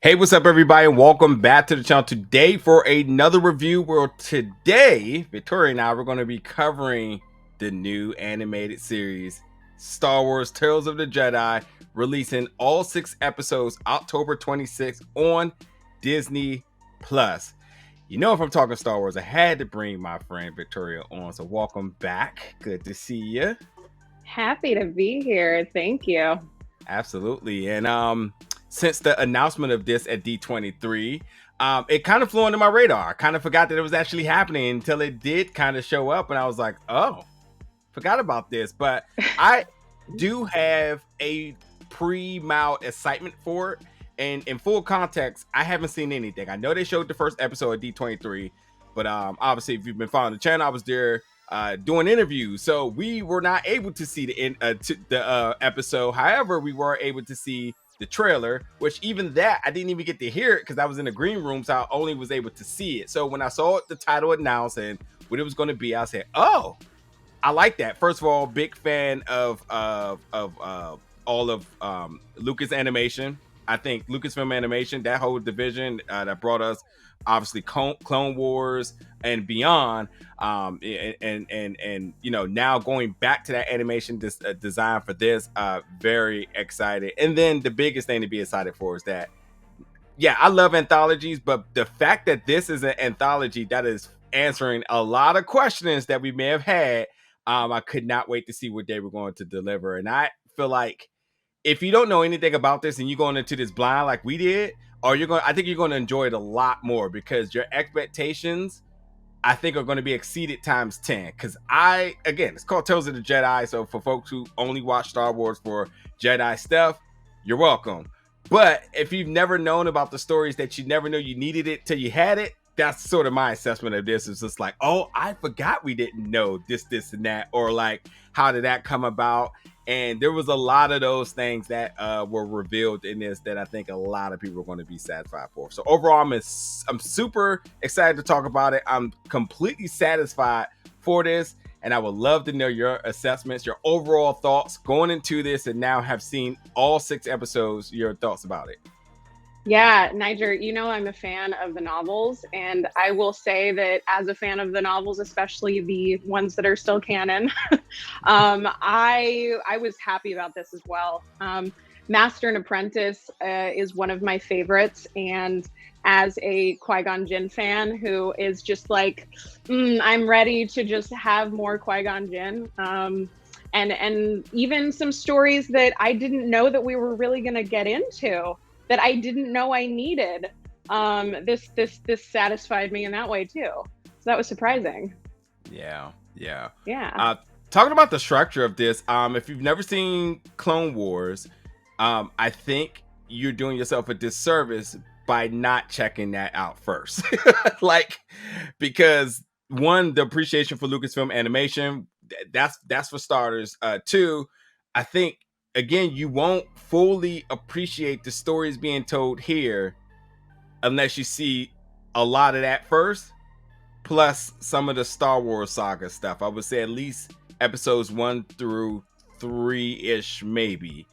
Hey, what's up, everybody, and welcome back to the channel today for another review. Where today, Victoria and I, we're going to be covering the new animated series, Star Wars Tales of the Jedi, releasing all 6 episodes October 26th on Disney Plus. You know, if I'm talking Star Wars, I had to bring my friend Victoria on, so welcome back. Good to see you. Happy to be here. Thank you. Absolutely. And since the announcement of this at D23, it kind of flew under my radar. I kind of forgot that it was actually happening until it did kind of show up, and I was like, oh, forgot about this. But I do have a pre-mild excitement for it. And in full context, I haven't seen anything. I know they showed the first episode of D23, but obviously, if you've been following the channel, I was there doing interviews, so we were not able to see the episode. However, we were able to see the trailer, which even that I didn't even get to hear it because I was in the green room, so I only was able to see it. So when I saw the title announced and what it was going to be, I said, "Oh, I like that." First of all, big fan of all of Lucas Animation. I think Lucasfilm Animation, that whole division that brought us obviously Clone Wars and beyond, and you know, now going back to that animation design for this, very excited. And then the biggest thing to be excited for is that, yeah, I love anthologies, but the fact that this is an anthology that is answering a lot of questions that we may have had, I could not wait to see what they were going to deliver. And I feel like if you don't know anything about this and you're going into this blind like we did, I think you're going to enjoy it a lot more because your expectations, I think, are going to be exceeded times 10. Because again, it's called Tales of the Jedi. So for folks who only watch Star Wars for Jedi stuff, you're welcome. But if you've never known about the stories that you never know you needed it till you had it, that's sort of my assessment of this. It's just like, oh, I forgot we didn't know this, and that, or like, how did that come about? And there was a lot of those things that were revealed in this that I think a lot of people are going to be satisfied for. So overall, I'm super excited to talk about it. I'm completely satisfied for this, and I would love to know your assessments, your overall thoughts going into this, and now have seen all 6 episodes, your thoughts about it. Yeah, Niger, you know I'm a fan of the novels, and I will say that as a fan of the novels, especially the ones that are still canon, I was happy about this as well. Master and Apprentice is one of my favorites, and as a Qui-Gon Jinn fan who is just like, I'm ready to just have more Qui-Gon Jinn. And even some stories that I didn't know that we were really going to get into, that I didn't know I needed. This satisfied me in that way too. So that was surprising. Yeah. Talking about the structure of this, if you've never seen Clone Wars, I think you're doing yourself a disservice by not checking that out first. Like, because one, the appreciation for Lucasfilm Animation, that's for starters. Two, I think, again, you won't fully appreciate the stories being told here unless you see a lot of that first, plus some of the Star Wars saga stuff. I would say at least episodes 1 through 3-ish, maybe.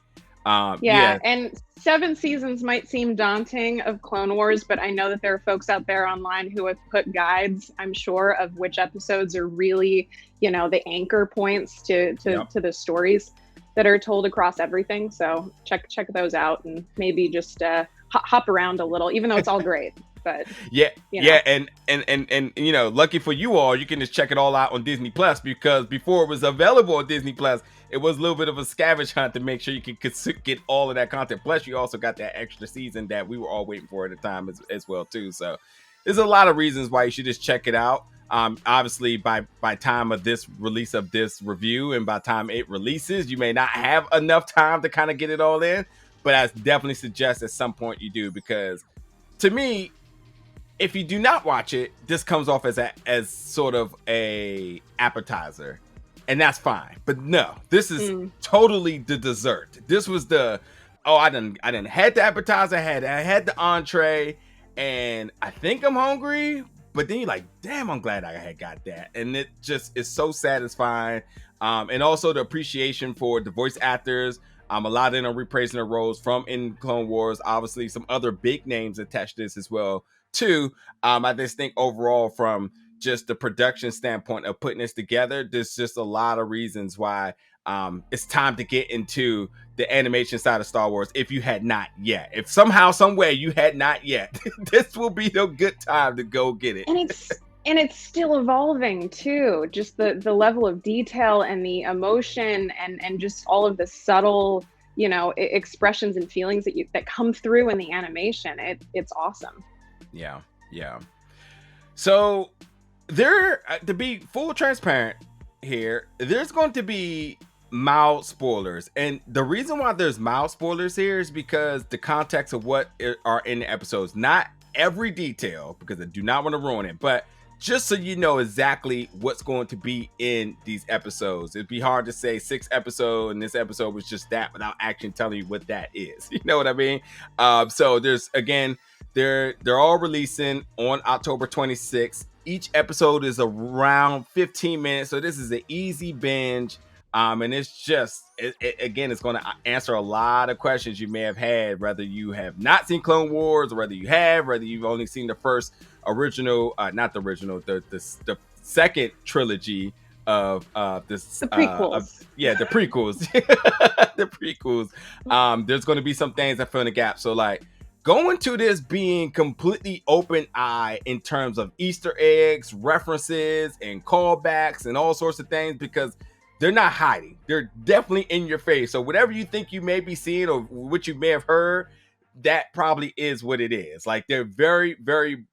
Yeah, and 7 seasons might seem daunting of Clone Wars, but I know that there are folks out there online who have put guides, I'm sure, of which episodes are really, you know, the anchor points to the stories that are told across everything. So check those out and maybe just hop around a little, even though it's all great. But yeah, and you know, lucky for you all, you can just check it all out on Disney Plus, because before it was available on Disney Plus, it was a little bit of a scavenge hunt to make sure you could get all of that content. Plus, you also got that extra season that we were all waiting for at the time as well too. So there's a lot of reasons why you should just check it out. Obviously, by time of this release of this review, and by time it releases, you may not have enough time to kind of get it all in, but I definitely suggest at some point you do, because to me, if you do not watch it, this comes off as sort of a appetizer, and that's fine. But no, this is totally the dessert. This was the, I didn't had the appetizer, I had the entree, and I think I'm hungry. But then you're like, damn, I'm glad I had got that. And it just is so satisfying. And also the appreciation for the voice actors. A lot of them are reprising their roles from in Clone Wars. Obviously, some other big names attached to this as well, too. I just think overall, from just the production standpoint of putting this together, there's just a lot of reasons why it's time to get into the animation side of Star Wars if you had not yet. If somehow, some way you had not yet, this will be the good time to go get it. And it's still evolving too. Just the level of detail and the emotion and just all of the subtle, expressions and feelings that come through in the animation. It's awesome. Yeah. So there, to be full transparent here, there's going to be mild spoilers, and the reason why there's mild spoilers here is because the context of what are in the episodes, not every detail, because I do not want to ruin it, but just so you know exactly what's going to be in these episodes. It'd be hard to say 6 episodes and this episode was just that without actually telling you what that is. You know what I mean? So there's, again, they're all releasing on October 26th. Each episode is around 15 minutes, so this is an easy binge. And it's just, again, it's going to answer a lot of questions you may have had, whether you have not seen Clone Wars, or whether you have, whether you've only seen the first original, not the original, the second trilogy of this. The prequels. The prequels. The prequels. There's going to be some things that fill in the gap. So, like, going to this being completely open eye in terms of Easter eggs, references, and callbacks, and all sorts of things, because they're not hiding. They're definitely in your face. So whatever you think you may be seeing or what you may have heard, that probably is what it is. Like, they're very, very,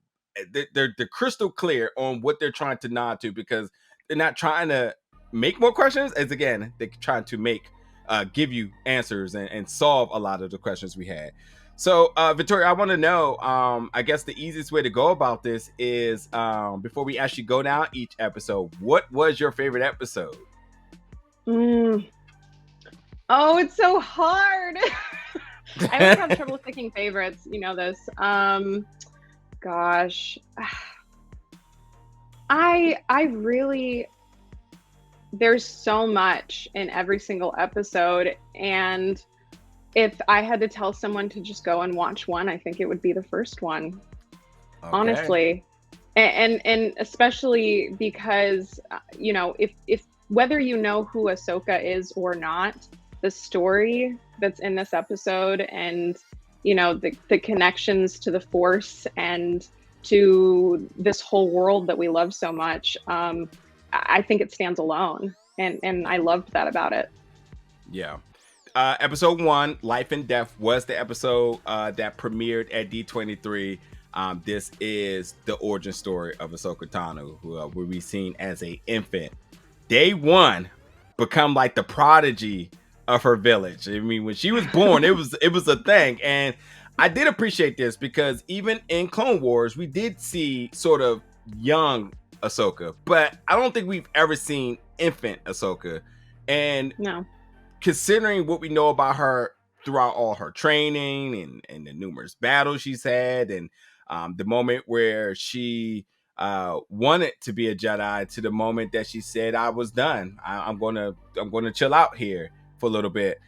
they're crystal clear on what they're trying to nod to, because they're not trying to make more questions. As again, they're trying to give you answers and solve a lot of the questions we had. So, Victoria, I want to know, I guess the easiest way to go about this is, before we actually go down each episode, what was your favorite episode? Oh, it's so hard. I always have trouble picking favorites. You know this. Gosh, I really, there's so much in every single episode, and if I had to tell someone to just go and watch one, I think it would be the first one. Okay. Honestly, and especially because if whether you know who Ahsoka is or not, the story that's in this episode and, the connections to the Force and to this whole world that we love so much, I think it stands alone. And I loved that about it. Yeah. Episode 1, Life and Death, was the episode that premiered at D23. This is the origin story of Ahsoka Tano, who will be seen as an infant. Day 1, become like the prodigy of her village. I mean, when she was born, it was a thing. And I did appreciate this, because even in Clone Wars, we did see sort of young Ahsoka, but I don't think we've ever seen infant Ahsoka. And no, considering what we know about her throughout all her training and the numerous battles she's had, and the moment where she wanted to be a Jedi, to the moment that she said, I was done. I'm gonna chill out here for a little bit.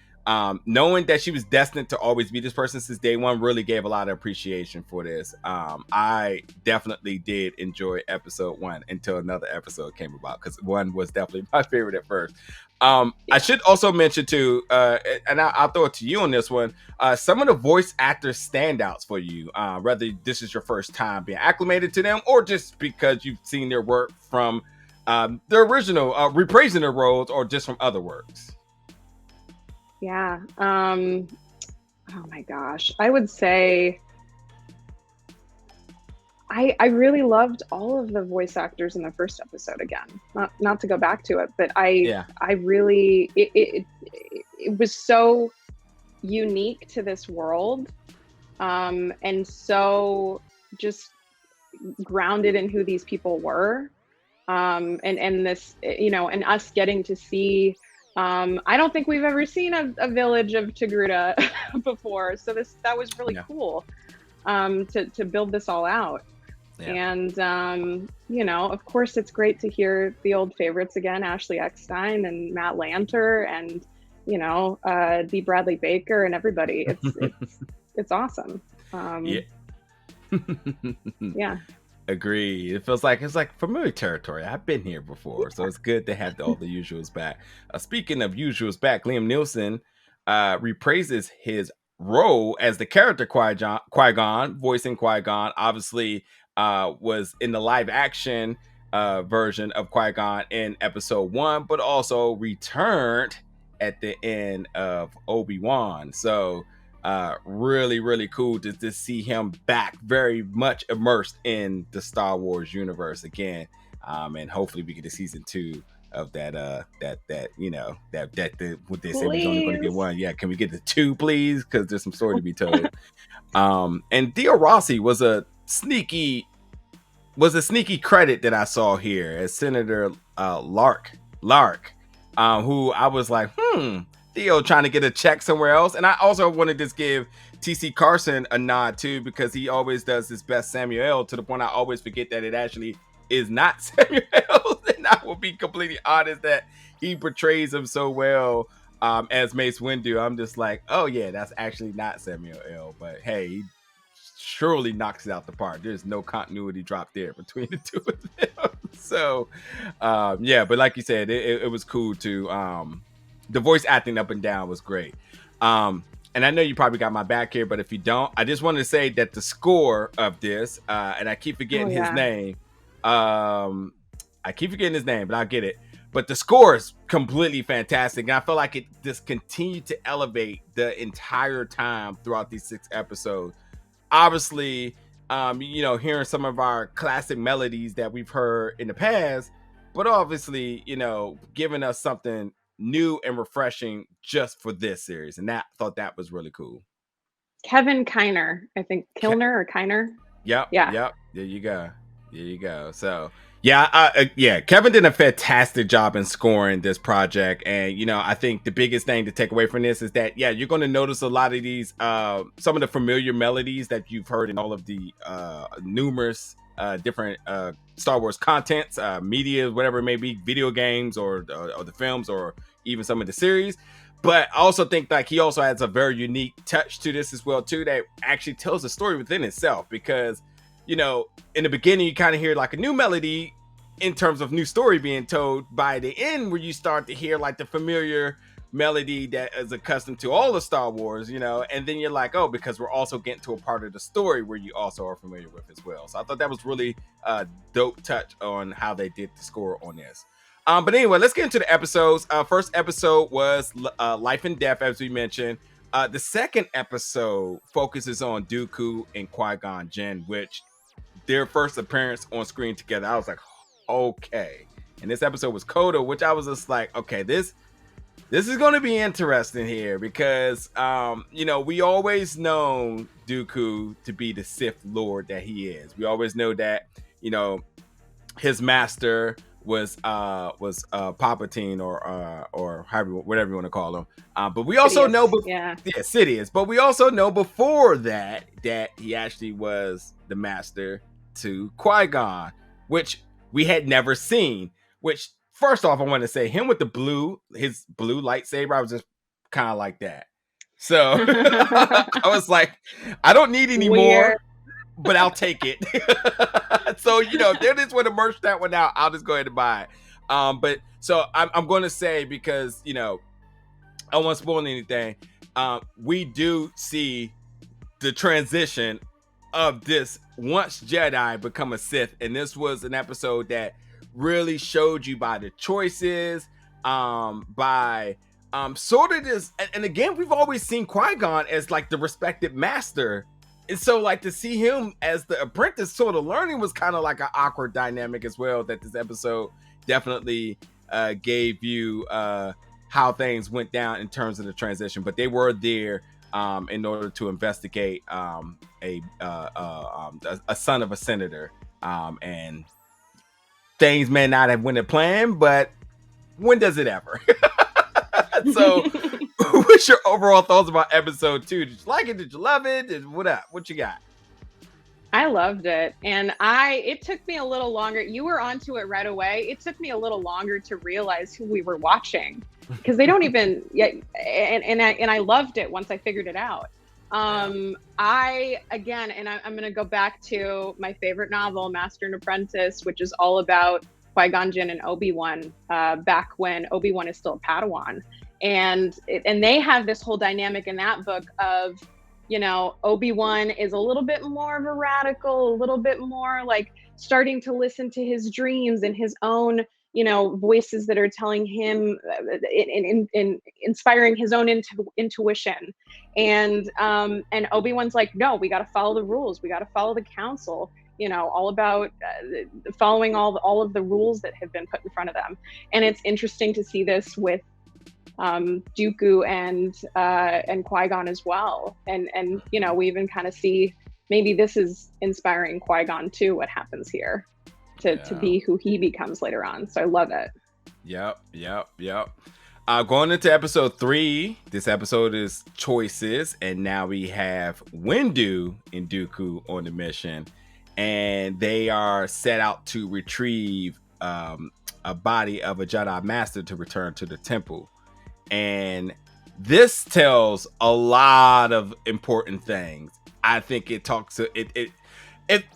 Knowing that she was destined to always be this person since day 1 really gave a lot of appreciation for this. I definitely did enjoy episode 1 until another episode came about, because 1 was definitely my favorite at first. I should also mention too, and I'll throw it to you on this one, some of the voice actor standouts for you, whether this is your first time being acclimated to them or just because you've seen their work from the original, reprising their roles, or just from other works. Yeah. Oh my gosh. I would say I really loved all of the voice actors in the first episode again. Not to go back to it, but I really, it was so unique to this world, and so just grounded in who these people were, and this, and us getting to see. I don't think we've ever seen a village of Togruta before, so that was really cool, to build this all out. And, of course, it's great to hear the old favorites again, Ashley Eckstein and Matt Lanter and, D. Bradley Baker and everybody. It's awesome. Yeah. Yeah. Agreed. It feels like it's like familiar territory. I've been here before, so it's good to have all the usuals back. Speaking of usuals back, Liam Neeson repraises his role as the character Qui-Gon, voicing Qui-Gon. Obviously, was in the live action version of Qui-Gon in episode 1, but also returned at the end of Obi-Wan. So really, really cool to see him back, very much immersed in the Star Wars universe again. And hopefully we get a season 2 of that what they said was only going to get 1. Yeah, can we get the 2, please? Because there's some story to be told. And Dio Rossi was a sneaky credit that I saw here as Senator Lark, who I was like, Theo trying to get a check somewhere else. And I also want to just give TC Carson a nod too, because he always does his best Samuel, to the point I always forget that it actually is not Samuel. And I will be completely honest that he portrays him so well as Mace Windu. I'm just like, oh yeah, that's actually not Samuel L. But hey, he surely knocks it out the park. There's no continuity drop there between the two of them. So but like you said, it was cool to the voice acting up and down was great. And I know you probably got my back here, but if you don't, I just wanted to say that the score of this, and I keep forgetting his name. But I'll get it. But the score is completely fantastic. And I feel like it just continued to elevate the entire time throughout these 6 episodes. Obviously, hearing some of our classic melodies that we've heard in the past, but obviously, giving us something new and refreshing just for this series. And I thought that was really cool. Kevin Kiner, I think Kilner or Kiner. Yep. There you go. So Kevin did a fantastic job in scoring this project. And I think the biggest thing to take away from this is that you're going to notice a lot of these some of the familiar melodies that you've heard in all of the numerous different Star Wars contents, media, whatever it may be, video games or the films or even some of the series. But I also think like he also adds a very unique touch to this as well too, that actually tells a story within itself. Because in the beginning you kind of hear like a new melody in terms of new story being told. By the end, where you start to hear like the familiar melody that is accustomed to all of Star Wars, and then you're like, oh, because we're also getting to a part of the story where you also are familiar with as well. So I thought that was really a dope touch on how they did the score on this. But anyway, let's get into the episodes. First episode was Life and Death, as we mentioned. The second episode focuses on Dooku and Qui-Gon Jinn, which their first appearance on screen together. I was like, okay. And this episode was Coda, which I was just like, okay, this is going to be interesting here because, we always known Dooku to be the Sith Lord that he is. We always know that, his master was Palpatine or however, whatever you want to call him. But we also know, Sidious. But we also know before that he actually was the master to Qui-Gon, which we had never seen. Which, first off, I want to say him with his blue lightsaber, I was just kind of like that. So I was like, I don't need any more, but I'll take it. So, if they just want to merge that one out, I'll just go ahead and buy it. But so I'm going to say, because, I don't want to spoil anything. We do see the transition of this once Jedi become a Sith. And this was an episode that really showed you by the choices, by sort of this, and again, we've always seen Qui-Gon as like the respected master, and so like to see him as the apprentice sort of learning was kind of like an awkward dynamic as well, that this episode definitely gave you how things went down in terms of the transition. But they were there in order to investigate a son of a senator, and things may not have went to plan, but when does it ever? So, what's your overall thoughts about episode 2? Did you like it? Did you love it? What up? What you got? I loved it. And it took me a little longer. You were onto it right away. It took me a little longer to realize who we were watching, because they don't even yet. And I loved it once I figured it out. I'm going to go back to my favorite novel, Master and Apprentice, which is all about Qui-Gon Jinn and Obi-Wan, back when Obi-Wan is still a Padawan. And they have this whole dynamic in that book of, you know, Obi-Wan is a little bit more of a radical, a little bit more like starting to listen to his dreams and his own, you know, voices that are telling him, in inspiring his own intuition. And Obi-Wan's like, no, we got to follow the rules. We got to follow the council, you know, all about following all of the rules that have been put in front of them. And it's interesting to see this with Dooku and Qui-Gon as well, and you know, we even kind of see maybe this is inspiring Qui-Gon too, what happens here to be who he becomes later on. So I love it. Yep. Going into episode 3, this episode is choices, and now we have Windu and Dooku on the mission, and they are set out to retrieve a body of a Jedi Master to return to the temple. And this tells a lot of important things. I think it talks to it.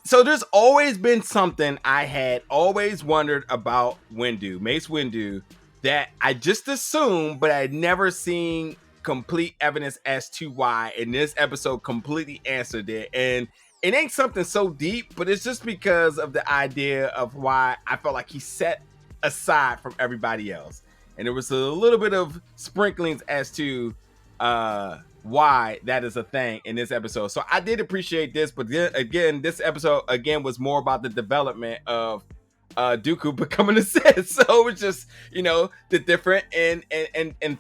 So there's always been something I had always wondered about Mace Windu, that I just assumed, but I'd never seen complete evidence as to why. And this episode completely answered it. And it ain't something so deep, but it's just because of the idea of why I felt like he set aside from everybody else. And there was a little bit of sprinklings as to why that is a thing in this episode. So I did appreciate this, but again, this episode again was more about the development of Dooku becoming a Sith. So it's just, you know, the different in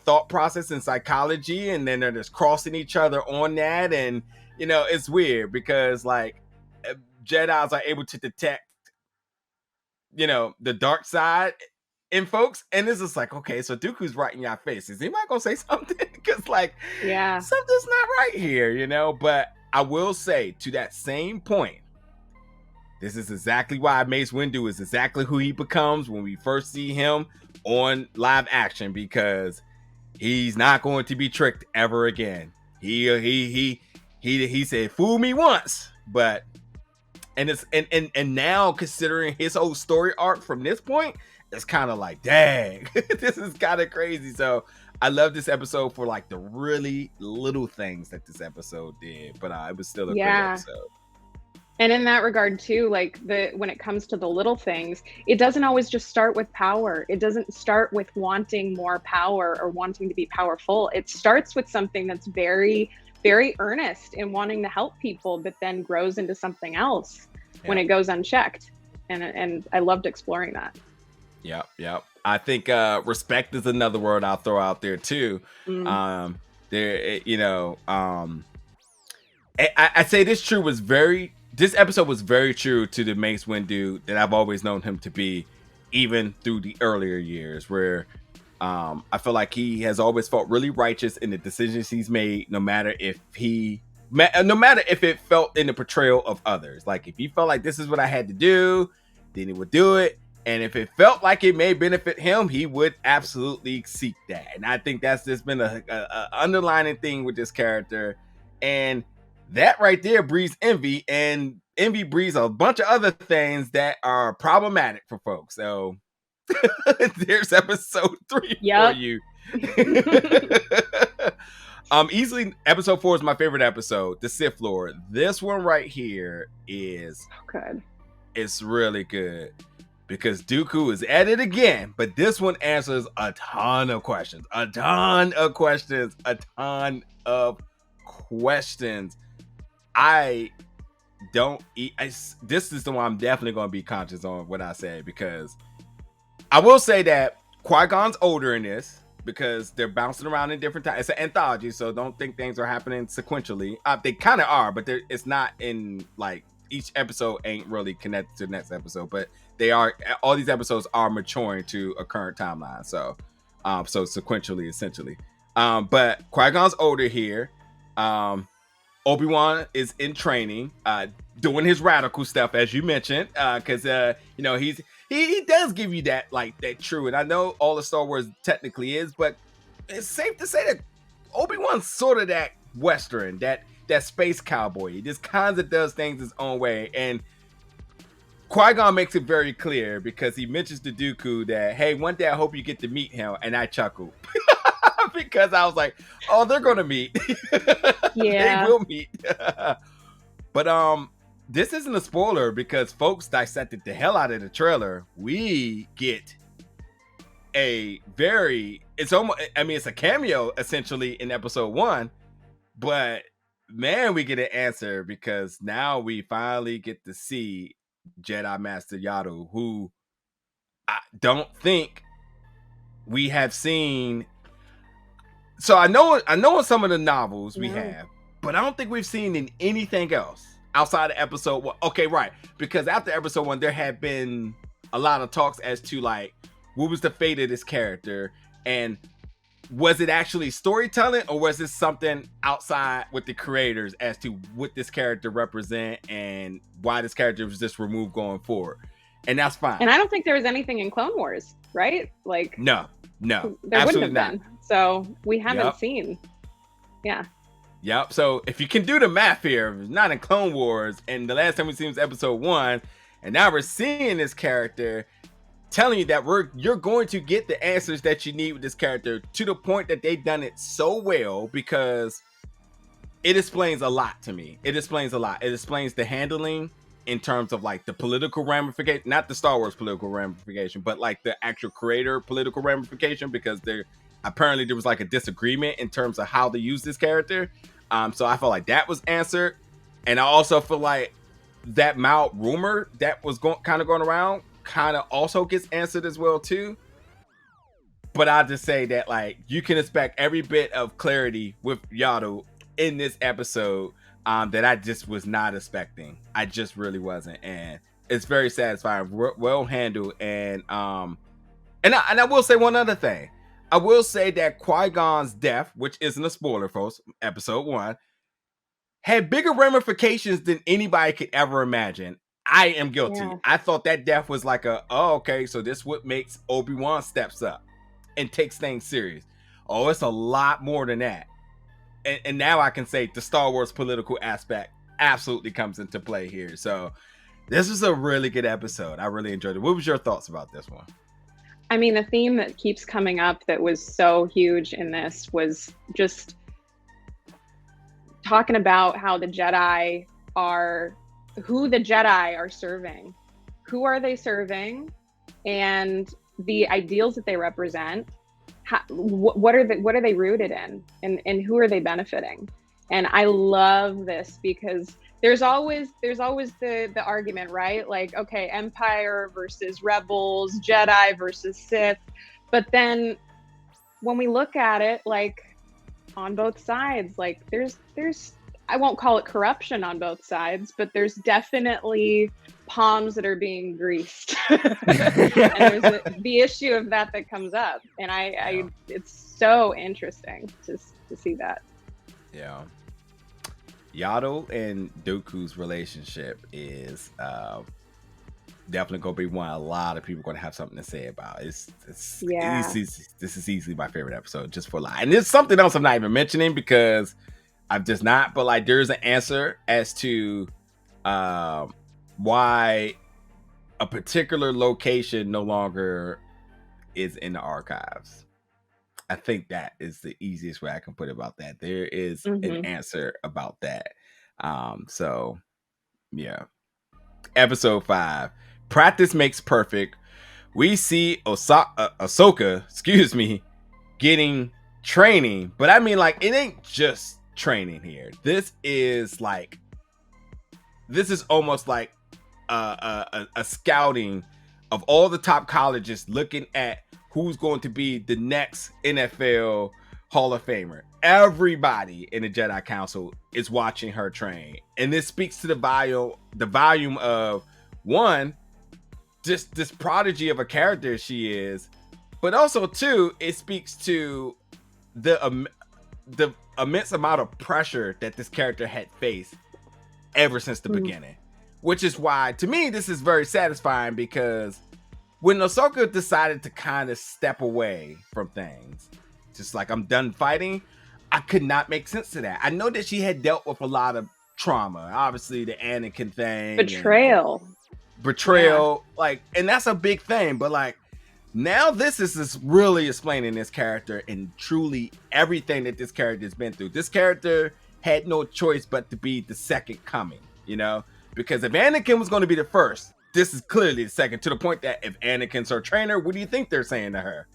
thought process and psychology, and then they're just crossing each other on that. And you know, it's weird because like Jedis are able to detect, you know, the dark side in folks, and this is like, okay, so Dooku's right in your face. Is anybody gonna say something? Because like, yeah, something's not right here, you know. But I will say, to that same point, this is exactly why Mace Windu is exactly who he becomes when we first see him on live action, because he's not going to be tricked ever again. He said, "Fool me once," but and now considering his whole story arc from this point, it's kind of like, dang, this is kind of crazy. So I love this episode for like the really little things that this episode did, but it was still a great episode. And in that regard too, like when it comes to the little things, it doesn't always just start with power. It doesn't start with wanting more power or wanting to be powerful. It starts with something that's very, very earnest in wanting to help people, but then grows into something else when it goes unchecked. And I loved exploring that. Yep. I think respect is another word I'll throw out there too. I say this episode was very true to the Mace Windu that I've always known him to be, even through the earlier years, where I feel like he has always felt really righteous in the decisions he's made, no matter if it felt in the portrayal of others. Like if he felt like this is what I had to do, then he would do it. And if it felt like it may benefit him, he would absolutely seek that. And I think that's just been a underlining thing with this character. And that right there breeds envy, and envy breeds a bunch of other things that are problematic for folks. So there's episode 3 for you. Easily episode 4 is my favorite episode, the Sith Lord. This one right here is good. It's really good because Dooku is at it again, but this one answers a ton of questions. This is the one I'm definitely going to be conscious on what I say, because I will say that Qui-Gon's older in this because they're bouncing around in different times. It's an anthology, so don't think things are happening sequentially. They kind of are, but it's not in like each episode ain't really connected to the next episode, but they are. All these episodes are maturing to a current timeline, so sequentially, essentially. But Qui-Gon's older here. Obi-Wan is in training. doing his radical stuff, as you mentioned, because you know, he does give you that, like, that true. And I know all of Star Wars technically is, but it's safe to say that Obi-Wan's sort of that Western, that space cowboy. He just kind of does things his own way. And Qui-Gon makes it very clear, because he mentions to Dooku that, hey, one day I hope you get to meet him. And I chuckled because I was like, oh, they're gonna meet. Yeah. They will meet. But this isn't a spoiler, because folks dissected the hell out of the trailer. We get a very, it's almost, I mean, it's a cameo essentially in episode 1, but man, we get an answer, because now we finally get to see Jedi Master Yaddle, who I don't think we have seen. So I know in some of the novels we have, but I don't think we've seen in anything else outside of episode 1. Okay, right. Because after episode 1, there had been a lot of talks as to, like, what was the fate of this character, and was it actually storytelling, or was this something outside with the creators as to what this character represent and why this character was just removed going forward. And that's fine. And I don't think there was anything in Clone Wars, right? Like, no, there wouldn't have been. So we haven't seen. Yeah. Yep. So if you can do the math here, not in Clone Wars, and the last time we seen was episode 1, and now we're seeing this character, telling you that you're going to get the answers that you need with this character, to the point that they've done it so well, because it explains a lot to me. It explains a lot. It explains the handling in terms of, like, the political ramification, not the Star Wars political ramification, but like the actual creator political ramification, because there was like a disagreement in terms of how to use this character. So I felt like that was answered. And I also feel like that Mount rumor that was going around kind of also gets answered as well too. But I'll just say that, like, you can expect every bit of clarity with Yaddle in this episode that I just was not expecting. I just really wasn't, and it's very satisfying, well handled. And I will say one other thing. I will say that Qui-Gon's death, which isn't a spoiler, folks, episode 1, had bigger ramifications than anybody could ever imagine. I am guilty. Yeah. I thought that death was like okay, so this what makes Obi-Wan steps up and takes things serious. Oh, it's a lot more than that. And now I can say the Star Wars political aspect absolutely comes into play here. So this is a really good episode. I really enjoyed it. What was your thoughts about this one? I mean, the theme that keeps coming up that was so huge in this was just talking about how the Jedi are, who the Jedi are serving. Who are they serving? And the ideals that they represent. What are they rooted in, and who are they benefiting? And I love this, because there's always the argument, right? Like, okay, Empire versus Rebels, Jedi versus Sith. But then when we look at it, like, on both sides, like, there's I won't call it corruption on both sides, but there's definitely palms that are being greased. And there's the issue of that comes up. And I it's so interesting to see that. Yeah. Yaddle and Dooku's relationship is definitely going to be one a lot of people are going to have something to say about. This is easily my favorite episode, just for life. And there's something else I'm not even mentioning because I'm just not, but, like, there's an answer as to why a particular location no longer is in the archives. I think that is the easiest way I can put it about that. There is an answer about that. So yeah. Episode 5. Practice makes perfect. We see Ahsoka, getting training, but I mean, like, it ain't just training here. This is almost like a scouting of all the top colleges, looking at who's going to be the next NFL Hall of Famer. Everybody in the Jedi Council is watching her train, and this speaks to the volume of, one, just this prodigy of a character she is, but also, two, it speaks to the immense amount of pressure that this character had faced ever since the beginning. which is why, to me, this is very satisfying, because when Ahsoka decided to kind of step away from things, just like, I'm done fighting, I could not make sense of that. I know that she had dealt with a lot of trauma, obviously the Anakin thing, betrayal, like, and that's a big thing. But like, now this is really explaining this character and truly everything that this character has been through. This character had no choice but to be the second coming, you know, because if Anakin was going to be the first, this is clearly the second, to the point that if Anakin's her trainer, what do you think they're saying to her?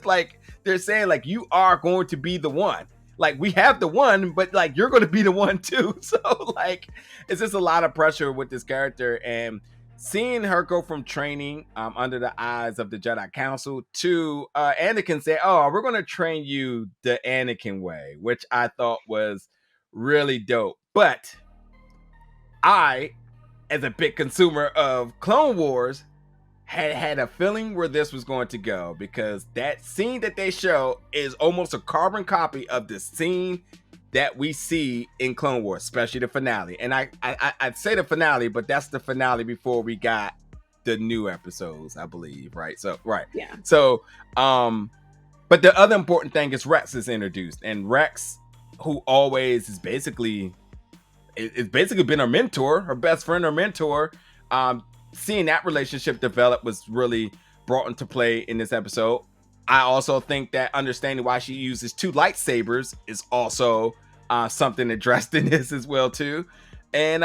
Like, they're saying, like, you are going to be the one. Like, we have the one, but like, you're going to be the one too. So like, it's just a lot of pressure with this character, and seeing her go from training under the eyes of the Jedi Council to Anakin say, oh, we're going to train you the Anakin way, which I thought was really dope. But I, as a big consumer of Clone Wars, had a feeling where this was going to go, because that scene that they show is almost a carbon copy of the scene that we see in Clone Wars, especially the finale. And I'd say the finale, but that's the finale before we got the new episodes, I believe, right? So, right. Yeah. So, but the other important thing is Rex is introduced, and Rex, who always is basically been her mentor, her best friend, her mentor. Seeing that relationship develop was really brought into play in this episode. I also think that understanding why she uses two lightsabers is also something addressed in this as well too. And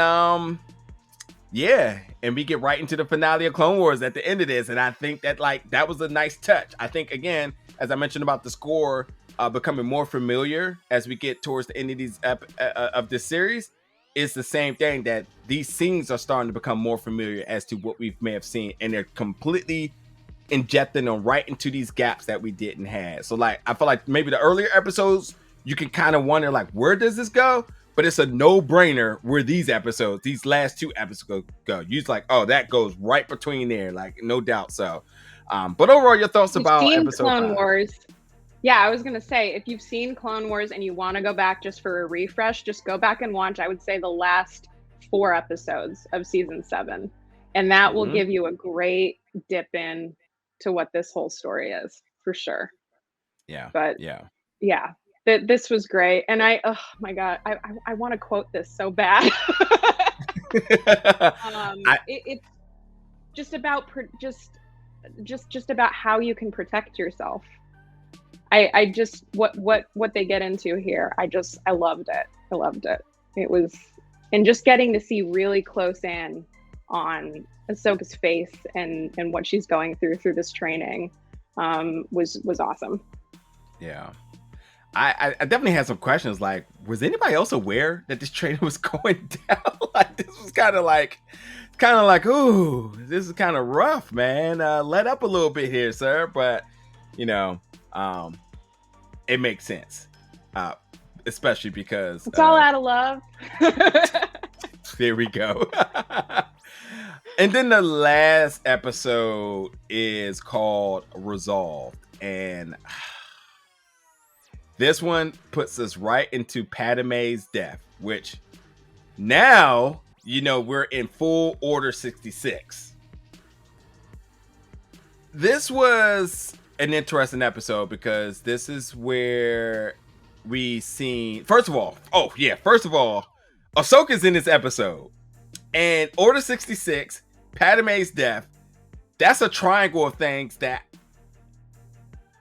yeah, and we get right into the finale of Clone Wars at the end of this, and I think that like that was a nice touch. I think, again, as I mentioned about the score becoming more familiar as we get towards the end of these of this series, it's the same thing, that these scenes are starting to become more familiar as to what we may have seen, and they're completely injecting them right into these gaps that we didn't have. So like, I feel like maybe the earlier episodes, you can kind of wonder like, where does this go? But it's a no-brainer where these last two episodes go. You're like, oh, that goes right between there, like, no doubt. So, but overall, your thoughts about episode Clone 5? Wars. Yeah, I was gonna say, if you've seen Clone Wars and you want to go back just for a refresh, just go back and watch, I would say, the last 4 episodes of season 7, and that will give you a great dip in to what this whole story is, for sure. Yeah. But yeah, this was great, and oh my god, I want to quote this so bad. It's just about just about how you can protect yourself. I just what they get into here, I loved it. I loved it. It was, and just getting to see really close in on Ahsoka's face and what she's going through this training was awesome. Yeah. I definitely had some questions, like, was anybody else aware that this training was going down? Like, this was kind of like, ooh, this is kind of rough, man. Let up a little bit here, sir. But, you know, it makes sense, especially because it's all out of love. There we go. And then the last episode is called Resolved, and this one puts us right into Padme's death, which now, you know, we're in full Order 66. This was an interesting episode because this is where we seen, first of all, Ahsoka's in this episode, and Order 66, Padme's death. That's a triangle of things that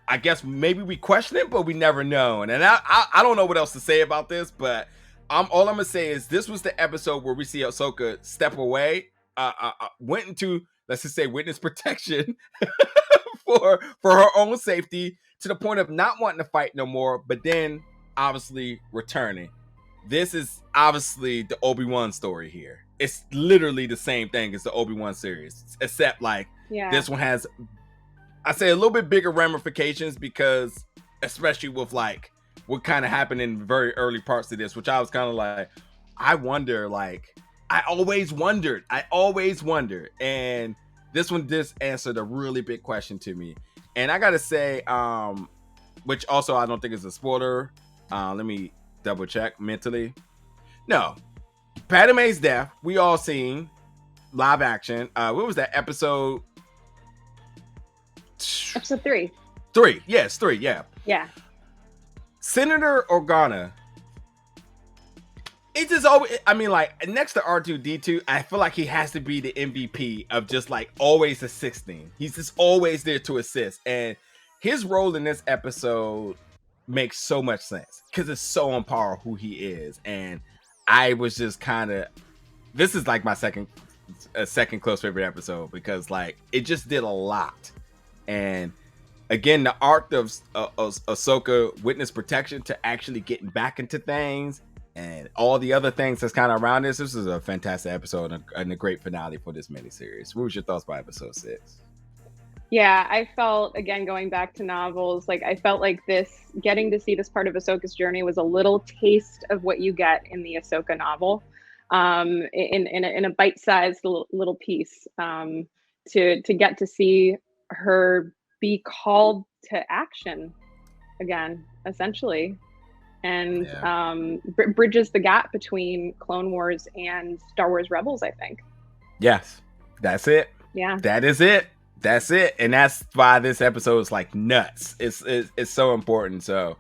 I guess maybe we question it, but we never know. And I don't know what else to say about this, but all I'm gonna say is this was the episode where we see Ahsoka step away, went into, let's just say, witness protection for her own safety, to the point of not wanting to fight no more, but then obviously returning. This is obviously the Obi-Wan story here. It's literally the same thing as the Obi-Wan series, except like this one has, I say, a little bit bigger ramifications, because especially with like what kind of happened in very early parts of this, which I was kind of like, I always wondered, and this one just answered a really big question to me. And I gotta say, which also I don't think is a spoiler, let me double check mentally. No, Padme's death, we all seen live action. What was that episode? Episode 3. 3, yes, 3, yeah. Yeah. Senator Organa. It just always, I mean, like, next to R2D2, I feel like he has to be the MVP of just like always assisting. He's just always there to assist, and his role in this episode makes so much sense because it's so on par who he is. And I was just kind of, this is like my second close favorite episode because like it just did a lot. And again, the arc of Ahsoka witness protection to actually getting back into things and all the other things that's kind of around this. This is a fantastic episode and a great finale for this miniseries. What was your thoughts by episode 6? Yeah, I felt, again, going back to novels, like I felt like this, getting to see this part of Ahsoka's journey was a little taste of what you get in the Ahsoka novel, in a bite-sized little piece, to get to see her be called to action again, essentially, and bridges the gap between Clone Wars and Star Wars Rebels, I think. Yes, that's it. Yeah, that is it. That's it. And that's why this episode is like nuts. It's so important. So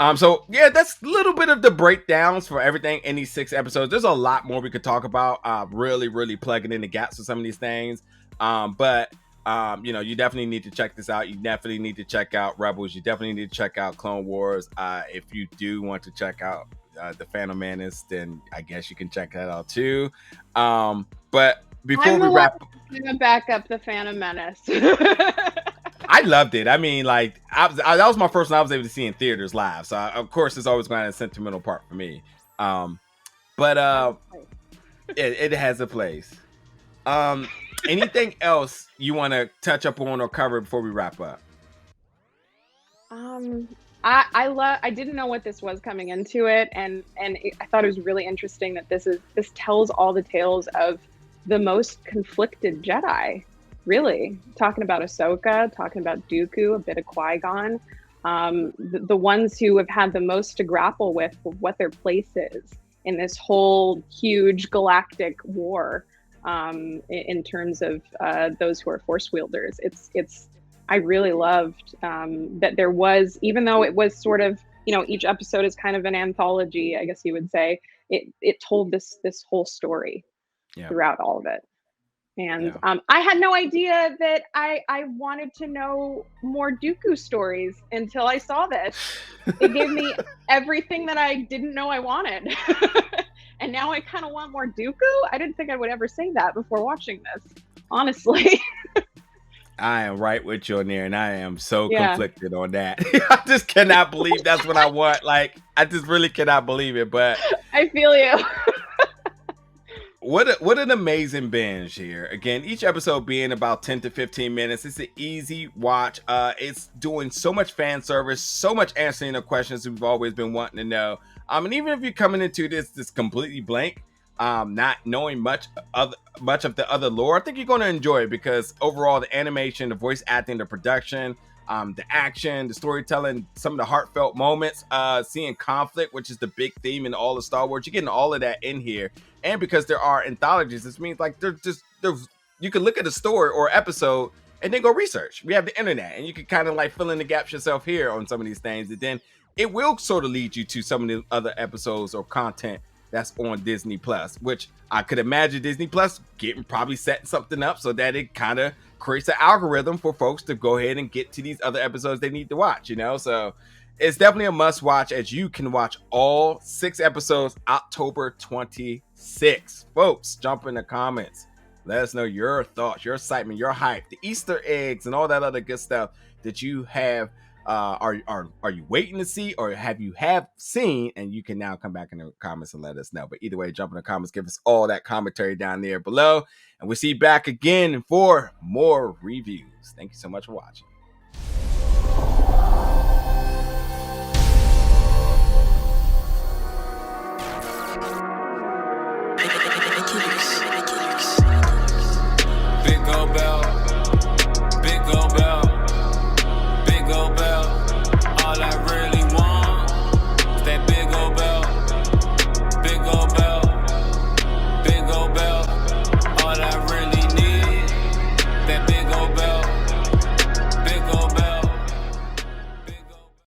yeah, that's a little bit of the breakdowns for everything in these 6 episodes. There's a lot more we could talk about, really plugging in the gaps with some of these things. But you definitely need to check this out. You definitely need to check out Rebels. You definitely need to check out Clone Wars. If you do want to check out The Phantom Menace, then I guess you can check that out too. But before we wrap, I'm gonna back up The Phantom Menace. I loved it. I mean, like, that was my first one I was able to see in theaters live. So, of course, it's always going to have a sentimental part for me. But it has a place. Anything else you want to touch up on or cover before we wrap up? I didn't know what this was coming into it, and I thought it was really interesting that this tells all the tales of the most conflicted Jedi, really. Talking about Ahsoka, talking about Dooku, a bit of Qui-Gon, the ones who have had the most to grapple with what their place is in this whole huge galactic war, in terms of those who are Force wielders. I really loved that there was, even though it was sort of, each episode is kind of an anthology, I guess you would say, it told this whole story. Yeah. Throughout all of it. And I had no idea that I wanted to know more Dooku stories until I saw this. It gave me everything that I didn't know I wanted. And now I kind of want more Dooku. I didn't think I would ever say that before watching this, honestly. I am right with you on there, and I am so conflicted on that. I just cannot believe that's what I want. Like, I just really cannot believe it, but I feel you. What an amazing binge here. Again, each episode being about 10 to 15 minutes. It's an easy watch. It's doing so much fan service, so much answering the questions we've always been wanting to know. And even if you're coming into this completely blank, not knowing much of the other lore, I think you're going to enjoy it because overall the animation, the voice acting, the production, the action, the storytelling, some of the heartfelt moments, seeing conflict, which is the big theme in all of Star Wars. You're getting all of that in here. And because there are anthologies, this means like you can look at a story or episode and then go research. We have the internet and you can kind of like fill in the gaps yourself here on some of these things. And then it will sort of lead you to some of the other episodes or content that's on Disney Plus, which I could imagine Disney Plus probably setting something up so that it kind of creates an algorithm for folks to go ahead and get to these other episodes they need to watch, So it's definitely a must watch, as you can watch all 6 episodes October 26th. Folks, jump in the comments. Let us know your thoughts, your excitement, your hype, the Easter eggs, and all that other good stuff that you have. Are you waiting to see, or have seen, and you can now come back in the comments and let us know. But either way, jump in the comments, give us all that commentary down there below, and we'll see you back again for more reviews. Thank you so much for watching.